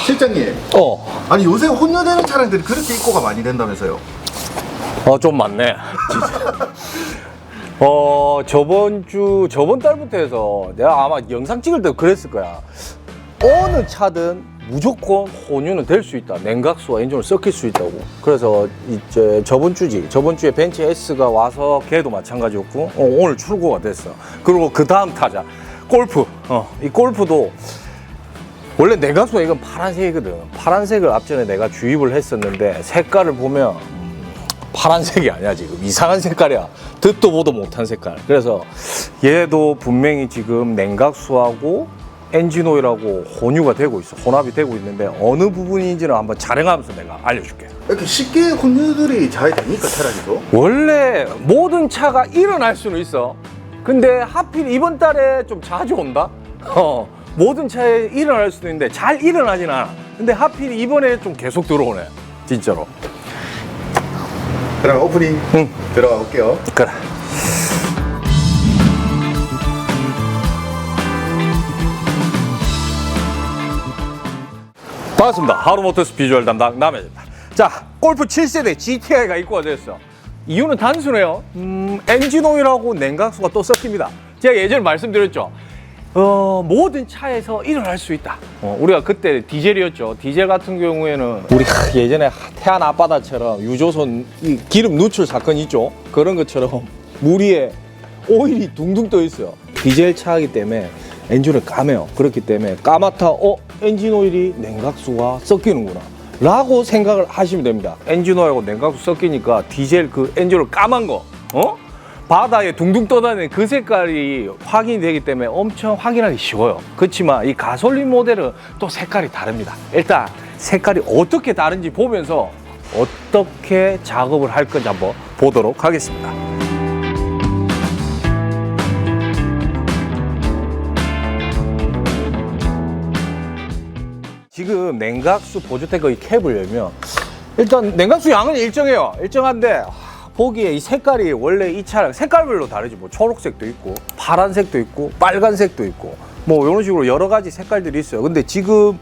실장님. 아니 요새 혼유되는 차량들이 그렇게 입고가 많이 된다면서요? 좀 많네. 진짜. 저번 달부터 해서 내가 아마 영상 찍을 때도 그랬을 거야. 어느 차든 무조건 혼유는 될 수 있다. 냉각수와 엔진을 섞일 수 있다고. 그래서 이제 저번 주에 벤츠 S가 와서 걔도 마찬가지였고, 오늘 출고가 됐어. 그리고 그 다음 타자, 골프. 이 골프도 원래 냉각수가 이건 파란색이거든. 파란색을 앞전에 내가 주입을 했었는데 색깔을 보면 파란색이 아니야. 지금 이상한 색깔이야. 듣도 보도 못한 색깔. 그래서 얘도 분명히 지금 냉각수하고 엔진오일하고 혼유가 되고 있어. 혼합이 되고 있는데 어느 부분인지는 한번 촬영하면서 내가 알려줄게. 이렇게 쉽게 혼유들이 잘 되니까 차량이죠? 원래 모든 차가 일어날 수는 있어. 근데 하필 이번 달에 좀 자주 온다? 모든 차에 일어날 수도 있는데 잘 일어나진 않아. 근데 하필 이번에 좀 계속 들어오네. 진짜로. 그럼 오프닝 들어가 볼게요. 그래. 반갑습니다. 하루모터스 비주얼 담당 남해입니다. 자, 골프 7세대 GTI가 입고가 됐어. 이유는 단순해요. 엔진오일하고 냉각수가 또 섞입니다. 제가 예전에 말씀드렸죠. 모든 차에서 일어날 수 있다. 우리가 그때 디젤이었죠. 디젤 같은 경우에는 우리 예전에 태안 앞바다처럼 유조선 이 기름 누출 사건 있죠. 그런 것처럼 물 위에 오일이 둥둥 떠 있어요. 디젤 차이기 때문에 엔진을 까매요. 그렇기 때문에 까맣다. 엔진 오일이 냉각수와 섞이는구나 라고 생각을 하시면 됩니다. 엔진 오일하고 냉각수 섞이니까 디젤 그 엔진을 까만 거 바다에 둥둥 떠다니는 그 색깔이 확인이 되기 때문에 엄청 확인하기 쉬워요. 그렇지만 이 가솔린 모델은 또 색깔이 다릅니다. 일단 색깔이 어떻게 다른지 보면서 어떻게 작업을 할 건지 한번 보도록 하겠습니다. 지금 냉각수 보조탱크 이 캡을 열면 일단 냉각수 양은 일정해요. 일정한데 보기에 이 색깔이 원래 이 차량 색깔별로 다르지. 뭐 초록색도 있고 파란색도 있고 빨간색도 있고 뭐 이런 식으로 여러 가지 색깔들이 있어요. 근데 지금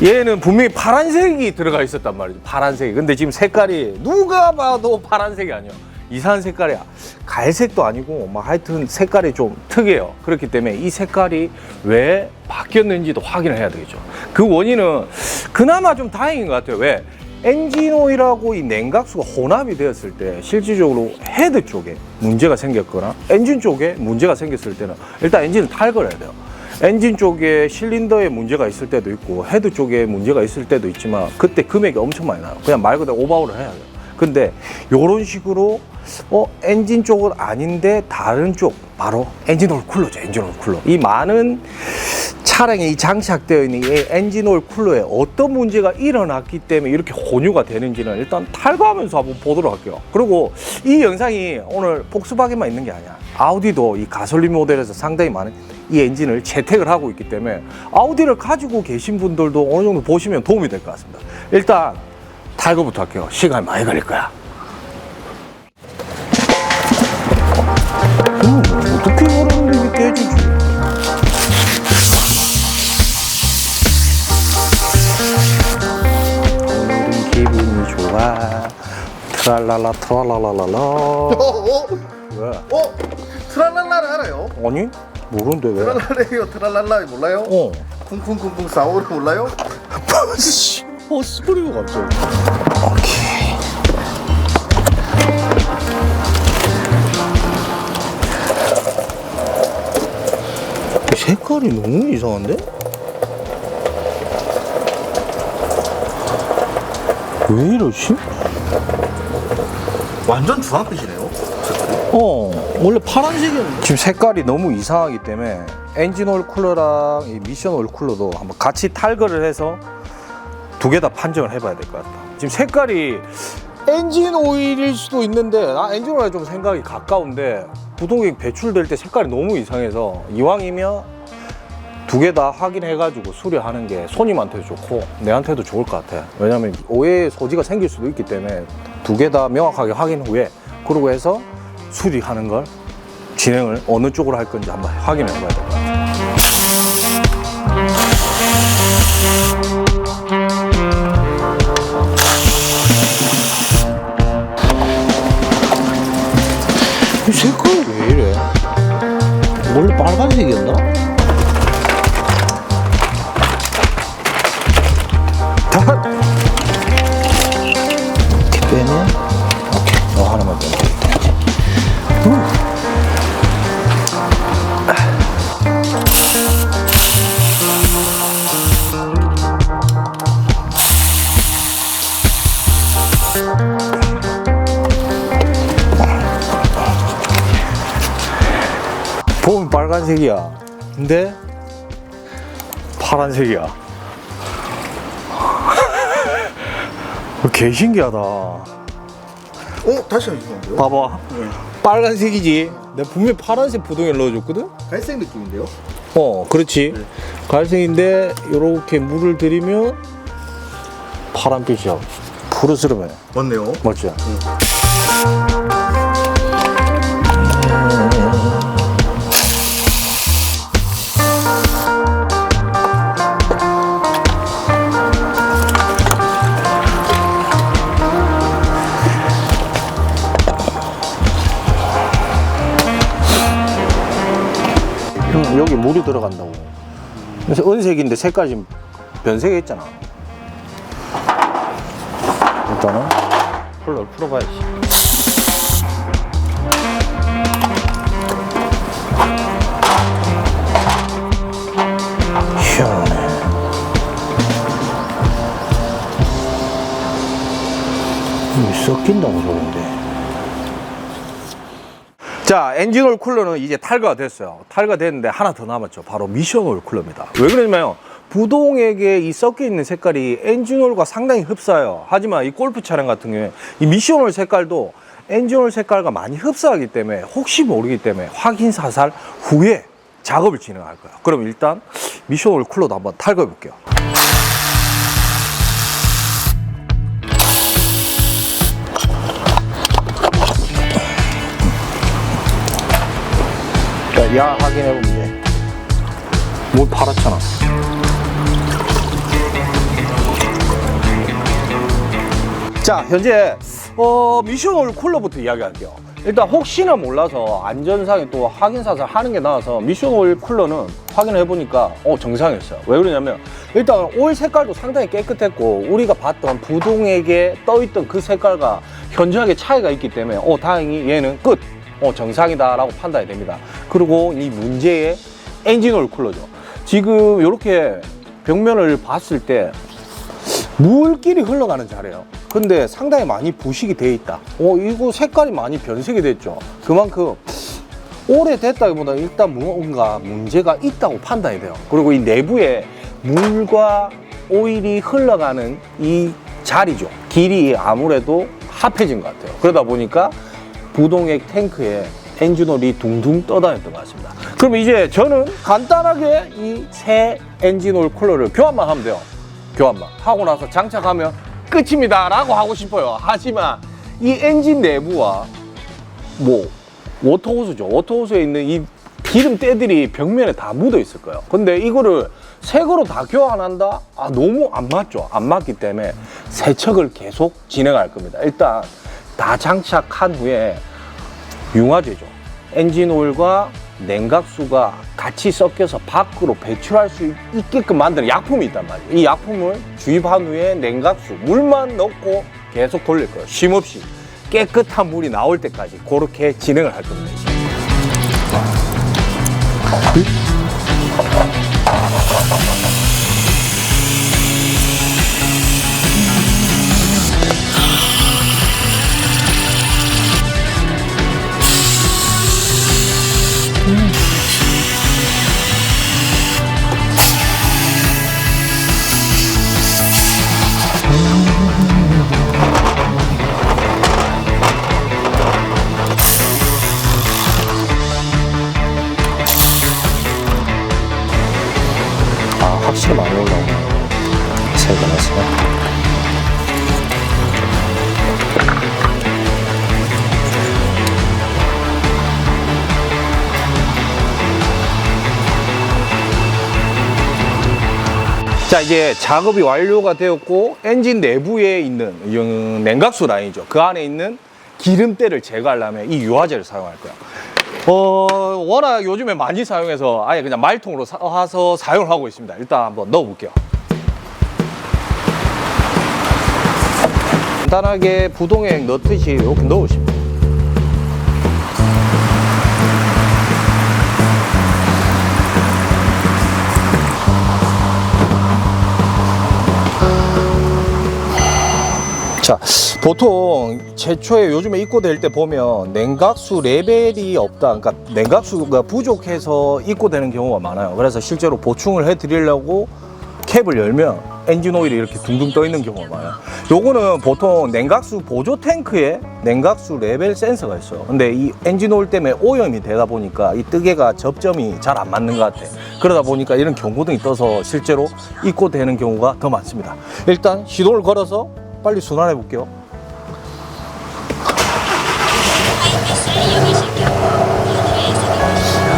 얘는 분명히 파란색이 들어가 있었단 말이죠. 파란색이. 근데 지금 색깔이 누가 봐도 파란색이 아니야. 이상한 색깔이야. 갈색도 아니고 막 하여튼 색깔이 좀 특이해요. 그렇기 때문에 이 색깔이 왜 바뀌었는지도 확인을 해야 되겠죠. 그 원인은 그나마 좀 다행인 것 같아요. 왜? 엔진오일하고 이 냉각수가 혼합이 되었을 때 실질적으로 헤드 쪽에 문제가 생겼거나 엔진 쪽에 문제가 생겼을 때는 일단 엔진을 탈거해야 돼요. 엔진 쪽에 실린더에 문제가 있을 때도 있고 헤드 쪽에 문제가 있을 때도 있지만 그때 금액이 엄청 많이 나요. 그냥 말 그대로 오버하울을 해야 돼요. 근데 이런 식으로 엔진 쪽은 아닌데 다른 쪽 바로 엔진오일 쿨러죠. 엔진오일 쿨러. 이 많은 차량에 이 장착되어 있는 이 엔진오일 쿨러에 어떤 문제가 일어났기 때문에 이렇게 혼유가 되는지는 일단 탈거하면서 한번 보도록 할게요. 그리고 이 영상이 오늘 폭스바겐만 있는 게 아니야. 아우디도 이 가솔린 모델에서 상당히 많은 이 엔진을 채택을 하고 있기 때문에 아우디를 가지고 계신 분들도 어느 정도 보시면 도움이 될 것 같습니다. 일단 탈거부터 할게요. 시간이 많이 걸릴 거야. 어떻게 그러는데 이게 깨지지? 오늘은 기분이 좋아. 트랄랄라 트랄랄랄라. 왜? 트랄랄라를 알아요? 아니? 모르는데 왜? 트랄랄라요. 트랄랄라 몰라요? 쿵쿵쿵쿵 싸우를 몰라요? 스프링가 갑자기. 오케이. 색깔이 너무 이상한데? 왜 이러지? 완전 주황빛이네요. 원래 파란색이었는데 지금 색깔이 너무 이상하기 때문에 엔진오일 쿨러랑 이 미션오일 쿨러도 한번 같이 탈거를 해서 두 개 다 판정을 해봐야 될 것 같다. 지금 색깔이 엔진오일일 수도 있는데 나 엔진오일에 좀 생각이 가까운데 부동액 배출될 때 색깔이 너무 이상해서 이왕이면 두 개 다 확인해가지고 수리하는 게 손님한테도 좋고 내한테도 좋을 것 같아. 왜냐면 오해의 소지가 생길 수도 있기 때문에 두 개 다 명확하게 확인 후에 그러고 해서 수리하는 걸 진행을 어느 쪽으로 할 건지 한번 확인해 봐야 될 것 같아. 빨간색이었나? 이렇게 빼면 오케이, 이거 하나만 빼면 되겠다 이제. 보면 빨간색이야. 근데 파란색이야. 개 신기하다. 다시 한번 주세요. 봐봐. 네. 빨간색이지. 내가 분명히 파란색 부동에 넣어줬거든? 갈색 느낌인데요? 그렇지. 네. 갈색인데, 요렇게 물을 들이면 파란빛이야. 푸르스름해. 맞네요. 맞지? 여기 물이 들어간다고. 그래서 은색인데 색깔이 지금 변색했잖아. 일단은 컬러를 풀어봐야지. 희한하네. 이게 섞인다고 그러는데. 자, 엔진오일 쿨러는 이제 탈거가 됐어요. 탈거가 됐는데 하나 더 남았죠. 바로 미션오일 쿨러입니다. 왜 그러냐면 부동액에 이 섞여 있는 색깔이 엔진오일과 상당히 흡사해요. 하지만 이 골프 차량 같은 경우에 이 미션오일 색깔도 엔진오일 색깔과 많이 흡사하기 때문에 혹시 모르기 때문에 확인 사살 후에 작업을 진행할 거예요. 그럼 일단 미션오일 쿨러도 한번 탈거해 볼게요. 야 확인해보면 돼. 물 파랗잖아. 자, 현재 미션오일 쿨러부터 이야기할게요. 일단 혹시나 몰라서 안전상에 또 확인사살 하는 게 나와서 미션오일 쿨러는 확인을 해보니까 정상이었어요. 왜 그러냐면 일단 오일 색깔도 상당히 깨끗했고 우리가 봤던 부동액에 떠있던 그 색깔과 현저하게 차이가 있기 때문에 다행히 얘는 끝! 정상이다라고 판단이 됩니다. 그리고 이 문제의 엔진오일 쿨러죠. 지금 이렇게 벽면을 봤을 때 물길이 흘러가는 자리예요. 근데 상당히 많이 부식이 돼 있다. 이거 색깔이 많이 변색이 됐죠. 그만큼 오래됐다기보다 일단 뭔가 문제가 있다고 판단이 돼요. 그리고 이 내부에 물과 오일이 흘러가는 이 자리죠. 길이 아무래도 합해진 것 같아요. 그러다 보니까 부동액 탱크에 엔진오일이 둥둥 떠다녔던 것 같습니다. 그럼 이제 저는 간단하게 이 새 엔진오일 쿨러를 교환만 하면 돼요. 교환만 하고 나서 장착하면 끝입니다 라고 하고 싶어요. 하지만 이 엔진 내부와 워터호스죠. 워터호스에 있는 이 기름때들이 벽면에 다 묻어 있을 거예요. 근데 이거를 새 거로 다 교환한다? 너무 안 맞죠. 안 맞기 때문에 세척을 계속 진행할 겁니다. 일단 다 장착한 후에 융화제죠. 엔진오일과 냉각수가 같이 섞여서 밖으로 배출할 수 있게끔 만드는 약품이 있단 말이에요. 이 약품을 주입한 후에 냉각수, 물만 넣고 계속 돌릴 거예요. 쉼없이 깨끗한 물이 나올 때까지 그렇게 진행을 할 겁니다. 확실히 많이 올라오네. 새거 나서. 자, 이제 작업이 완료가 되었고 엔진 내부에 있는 냉각수 라인이죠. 그 안에 있는 기름때를 제거하려면 이 유화제를 사용할 거야. 워낙 요즘에 많이 사용해서 아예 그냥 말통으로 사서 사용을 하고 있습니다. 일단 한번 넣어볼게요. 간단하게 부동액 넣듯이 이렇게 넣으십니다. 자, 보통 최초에 요즘에 입고될 때 보면 냉각수 레벨이 없다. 그러니까 냉각수가 부족해서 입고되는 경우가 많아요. 그래서 실제로 보충을 해 드리려고 캡을 열면 엔진 오일이 이렇게 둥둥 떠 있는 경우가 많아요. 요거는 보통 냉각수 보조 탱크에 냉각수 레벨 센서가 있어요. 근데 이 엔진 오일 때문에 오염이 되다 보니까 이 뜨개가 접점이 잘 안 맞는 것 같아. 그러다 보니까 이런 경고등이 떠서 실제로 입고되는 경우가 더 많습니다. 일단 시동을 걸어서 빨리 순환해 볼게요. 하이패스를 이용하실 경우 모두에 사용하십시오.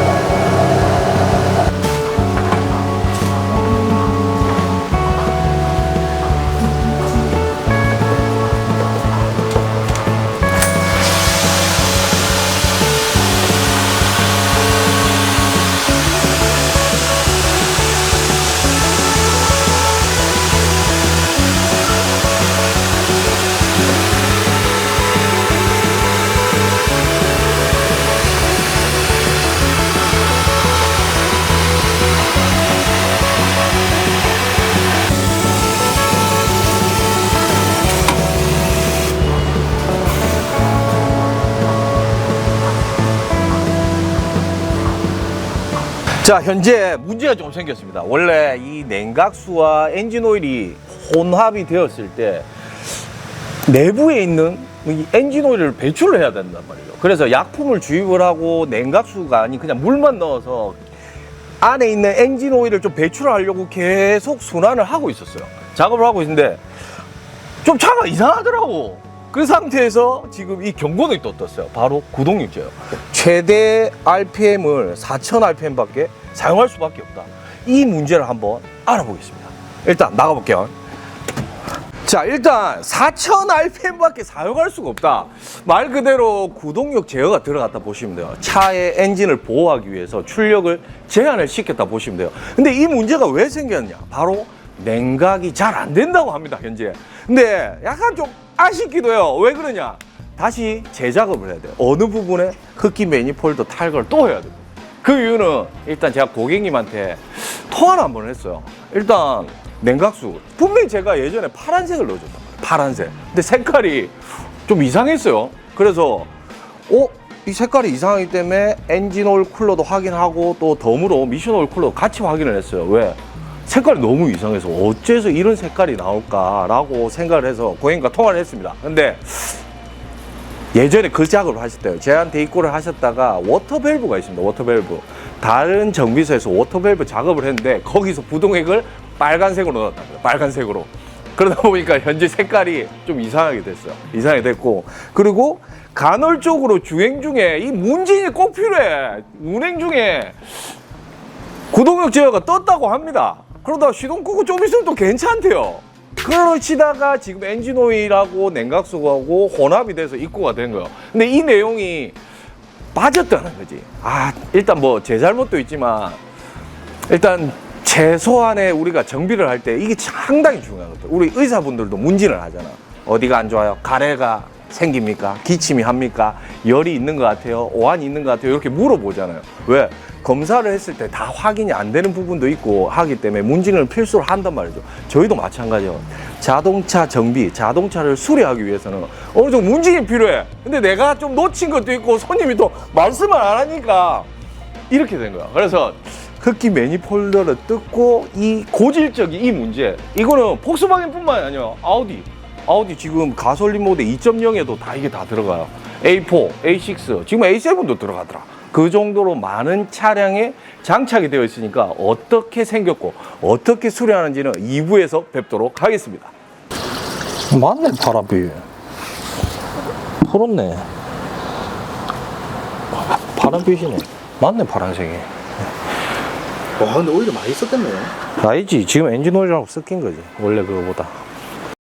자, 현재 문제가 좀 생겼습니다. 원래 이 냉각수와 엔진 오일이 혼합이 되었을 때 내부에 있는 이 엔진 오일을 배출을 해야 된단 말이죠. 그래서 약품을 주입을 하고 냉각수가 아닌 그냥 물만 넣어서 안에 있는 엔진 오일을 좀 배출하려고 계속 순환을 하고 있었어요. 작업을 하고 있는데 좀 차가 이상하더라고. 그 상태에서 지금 이 경고등이 또 떴어요. 바로 구동육제예요. 최대 RPM을 4000 RPM밖에 사용할 수밖에 없다. 이 문제를 한번 알아보겠습니다. 일단 나가볼게요. 자, 일단 4000 RPM밖에 사용할 수가 없다. 말 그대로 구동력 제어가 들어갔다 보시면 돼요. 차의 엔진을 보호하기 위해서 출력을 제한을 시켰다 보시면 돼요. 근데 이 문제가 왜 생겼냐? 바로 냉각이 잘 안 된다고 합니다, 현재. 근데 약간 좀 아쉽기도 해요. 왜 그러냐? 다시 재작업을 해야 돼요. 어느 부분에 흡기 매니폴드 탈거를 또 해야 돼요. 그 이유는 일단 제가 고객님한테 통화를 한번 했어요. 일단 냉각수 분명히 제가 예전에 파란색을 넣어줬단 말이에요. 파란색. 근데 색깔이 좀 이상했어요. 그래서 이 색깔이 이상하기 때문에 엔진 오일 쿨러도 확인하고 또 덤으로 미션 오일 쿨러도 같이 확인을 했어요. 왜? 색깔이 너무 이상해서 어째서 이런 색깔이 나올까라고 생각을 해서 고객님과 통화를 했습니다. 근데 예전에 그 작업을 하셨대요. 저한테 입고를 하셨다가 워터밸브가 있습니다. 워터밸브. 다른 정비소에서 워터밸브 작업을 했는데 거기서 부동액을 빨간색으로 넣었다고요. 빨간색으로. 그러다 보니까 현재 색깔이 좀 이상하게 됐어요. 이상하게 됐고, 그리고 간헐적으로 주행 중에 이 문진이 꼭 필요해. 운행 중에 구동력 제어가 떴다고 합니다. 그러다가 시동 끄고 좀 있으면 또 괜찮대요. 그러시다가 지금 엔진 오일하고 냉각수하고 혼합이 돼서 입고가 된 거예요. 근데 이 내용이 빠졌다는 거지. 일단 뭐 제 잘못도 있지만 일단 최소한의 우리가 정비를 할 때 이게 상당히 중요한 것들. 우리 의사분들도 문진을 하잖아. 어디가 안 좋아요? 가래가 생깁니까? 기침이 합니까? 열이 있는 것 같아요? 오한이 있는 것 같아요? 이렇게 물어보잖아요. 왜? 검사를 했을 때 다 확인이 안 되는 부분도 있고 하기 때문에 문진을 필수로 한단 말이죠. 저희도 마찬가지예요. 자동차 정비, 자동차를 수리하기 위해서는 어느 정도 문진이 필요해. 근데 내가 좀 놓친 것도 있고 손님이 또 말씀을 안 하니까 이렇게 된 거야. 그래서 흡기 매니폴더를 뜯고 이 고질적인 이 문제, 이거는 폭스바겐뿐만이 아니에요. 아우디 지금 가솔린 모드 2.0에도 다 이게 다 들어가요. A4, A6, 지금 A7도 들어가더라. 그 정도로 많은 차량에 장착이 되어 있으니까 어떻게 생겼고 어떻게 수리하는지는 2부에서 뵙도록 하겠습니다. 맞네, 파란빛. 부럽네. 파란빛이네. 맞네, 파란색이. 와, 근데 오히려 많이 썼겠네요. 아니지, 지금 엔진 오일이라고 섞인 거지, 원래 그거보다.